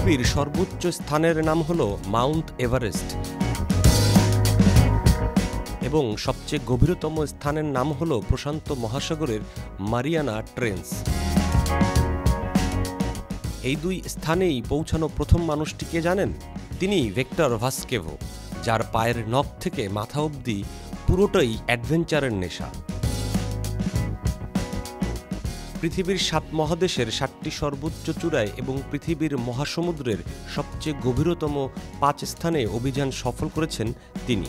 পৃথিবীর সর্বোচ্চ স্থানের নাম হল মাউন্ট এভারেস্ট এবং সবচেয়ে গভীরতম স্থানের নাম হল প্রশান্ত মহাসাগরের মারিয়ানা ট্রেঞ্চ। এই দুই স্থানেই পৌঁছানো প্রথম মানুষটিকে জানেন? তিনি ভিক্টর ভাস্কেভো, যার পায়ের নখ থেকে মাথা অবধি পুরোটাই অ্যাডভেঞ্চারের নেশা। পৃথিবীর ৭ মহাদেশের ৭টি সর্বোচ্চ চূড়ায় এবং পৃথিবীর মহাসমুদ্রের সবচেয়ে গভীরতম ৫ স্থানে অভিযান সফল করেছেন তিনি।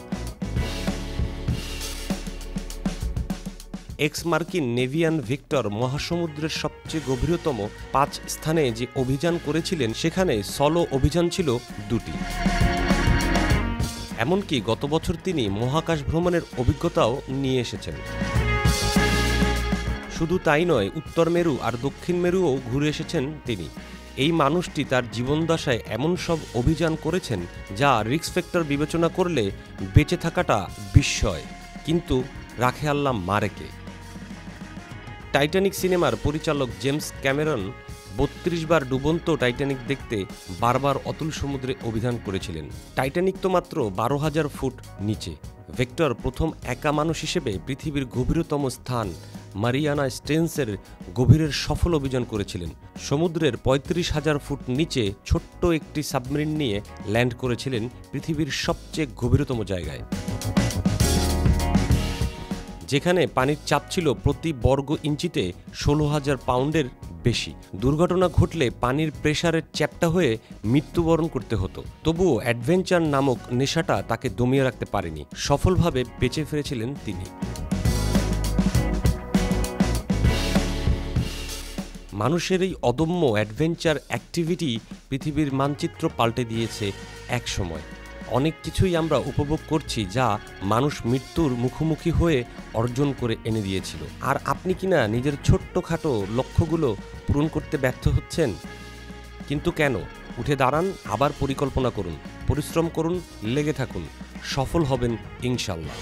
এক্স মার্কিন নেভিয়ান ভিক্টর মহাসমুদ্রের সবচেয়ে গভীরতম ৫ স্থানে যে অভিযান করেছিলেন সেখানে সলো অভিযান ছিল ২টি। এমনকি গত বছর তিনি মহাকাশ ভ্রমণের অভিজ্ঞতাও নিয়ে এসেছেন। শুধু তাই নয়, উত্তর মেরু আর দক্ষিণ মেরুও ঘুরে এসেছেন তিনি। এই মানুষটি তার জীবনদশায় এমন সব অভিযান করেছেন যা রিস্ক ফ্যাক্টর বিবেচনা করলে বেঁচে থাকাটা বিস্ময়, কিন্তু রাখে আল্লাহ মারেকে। টাইটানিক সিনেমার পরিচালক জেমস ক্যামেরন ৩২ বার ডুবন্ত টাইটানিক দেখতে বারবার অতুল সমুদ্রে অভিযান করেছিলেন। টাইটানিক তো মাত্র ১২,০০০ ফুট নিচে। ভিক্টর প্রথম একা মানুষ হিসেবে পৃথিবীর গভীরতম স্থান মারিয়ানা ট্রেঞ্চের গভীরের সফল অভিযান করেছিলেন। সমুদ্রের ৩৫,০০০ ফুট নিচে ছোট্ট একটি সাবমেরিন নিয়ে ল্যান্ড করেছিলেন পৃথিবীর সবচেয়ে গভীরতম জায়গায়, যেখানে পানির চাপ ছিল প্রতি বর্গ ইঞ্চিতে ১৬,০০০ পাউন্ডের বেশি। দুর্ঘটনা ঘটলে পানির প্রেসারের চ্যাপ্টা হয়ে মৃত্যুবরণ করতে হতো। তবুও অ্যাডভেঞ্চার নামক নেশাটা তাকে দমিয়ে রাখতে পারেনি। সফলভাবে বেঁচে ফিরেছিলেন তিনি। মানুষের এই অদম্য অ্যাডভেঞ্চার অ্যাক্টিভিটি পৃথিবীর মানচিত্র পাল্টে দিয়েছে এক সময়। অনেক কিছুই আমরা উপভোগ করছি যা মানুষ মৃত্যুর মুখোমুখি হয়ে অর্জন করে এনে দিয়েছিল। আর আপনি কিনা নিজের ছোট্টখাটো লক্ষ্যগুলো পূরণ করতে ব্যর্থ হচ্ছেন? কিন্তু কেন? উঠে দাঁড়ান, আবার পরিকল্পনা করুন, পরিশ্রম করুন, লেগে থাকুন, সফল হবেন ইনশাল্লাহ।